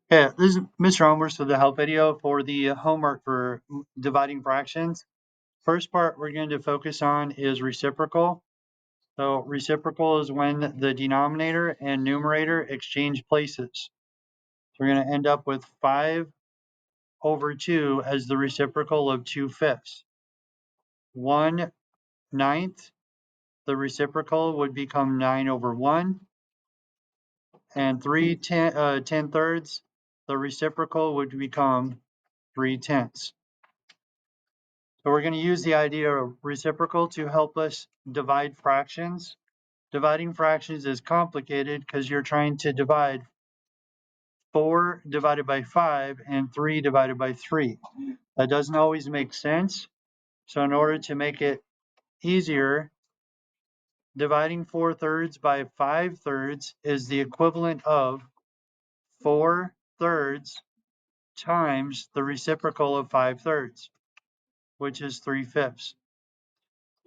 Yeah, this is Mr. Elmhorst with the help video for the homework for dividing fractions. First part we're going to focus on is reciprocal. So reciprocal is when the denominator and numerator exchange places. So we're going to end up with 5 over 2 as the reciprocal of 2/5. 1/9, the reciprocal would become 9 over 1. And 3/10, the reciprocal would become 3/10. So we're going to use the idea of reciprocal to help us divide fractions. Dividing fractions is complicated because you're trying to divide 4 divided by 5 and 3 divided by 3. That doesn't always make sense. So in order to make it easier, dividing 4/3 by 5/3 is the equivalent of 4/3 times the reciprocal of 5/3, which is 3/5.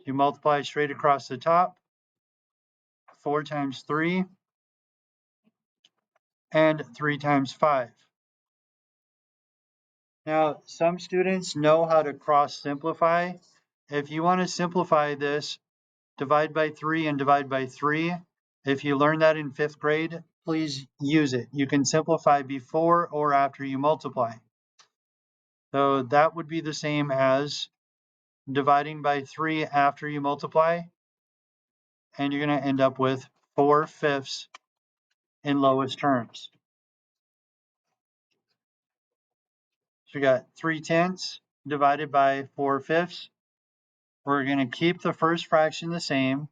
You multiply straight across the top, 4 times 3, and 3 times 5. Now, some students know how to cross simplify. If you want to simplify this, divide by 3 and divide by 3. If you learned that in 5th grade, please use it. You can simplify before or after you multiply. So that would be the same as dividing by 3 after you multiply, and you're going to end up with 4/5 in lowest terms. So we got 3/10 divided by 4/5. We're going to keep the first fraction the same,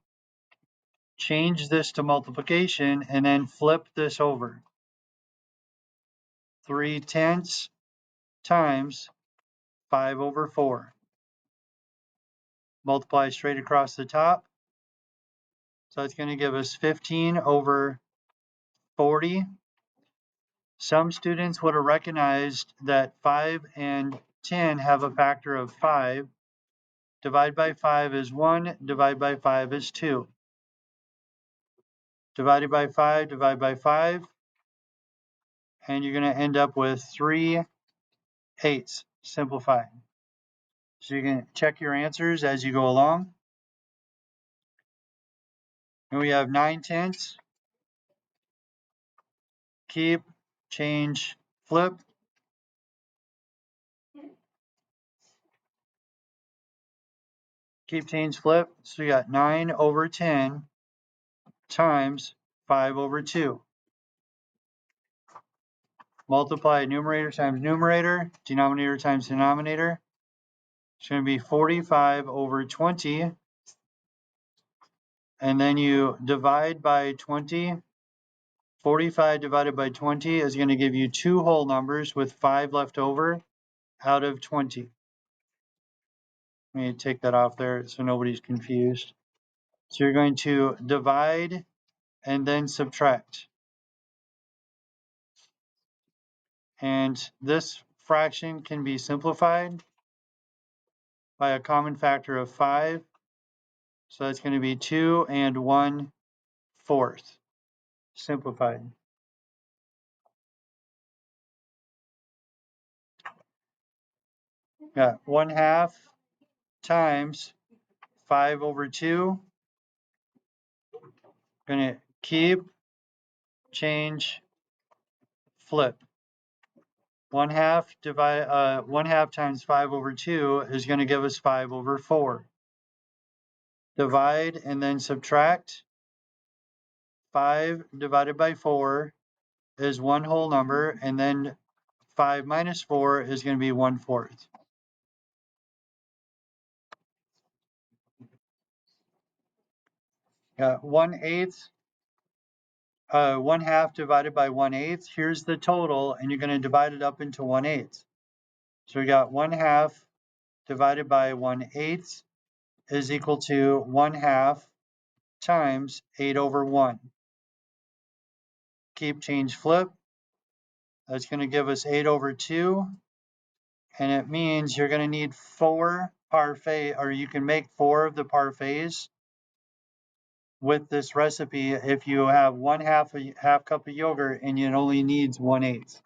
change this to multiplication, and then flip this over. 3/10 times 5 over 4. Multiply straight across the top. So it's going to give us 15 over 40. Some students would have recognized that 5 and 10 have a factor of 5. Divide by 5 is 1, divide by 5 is 2. Divided by 5, divide by 5, and you're going to end up with 3/8 simplified. So you can check your answers as you go along. And we have 9/10, keep, change, flip. Keep, change, flip. So we got 9 over 10 times 5 over 2. Multiply numerator times numerator, denominator times denominator. It's going to be 45 over 20. And then you divide by 20. 45 divided by 20 is going to give you 2 whole numbers with 5 left over out of 20. Let me take that off there so nobody's confused. So you're going to divide and then subtract. And this fraction can be simplified by a common factor of 5. So that's going to be 2 and 1/4 simplified. Got 1/2 times 5 over 2. Going to keep, change, flip. 1/2 times 5 over 2 is going to give us 5 over 4. Divide and then subtract. 5 divided by 4 is 1 whole number, and then 5 minus 4 is going to be 1/4. Got 1/8, 1/2 divided by 1/8. Here's the total, and you're going to divide it up into 1/8. So we got 1/2 divided by 1/8 is equal to 1/2 times 8 over 1. Keep, change, flip. That's going to give us 8 over 2. And it means you're going to need 4 parfait, or you can make 4 of the parfaits with this recipe if you have 1/2 cup of yogurt and it only needs 1/8.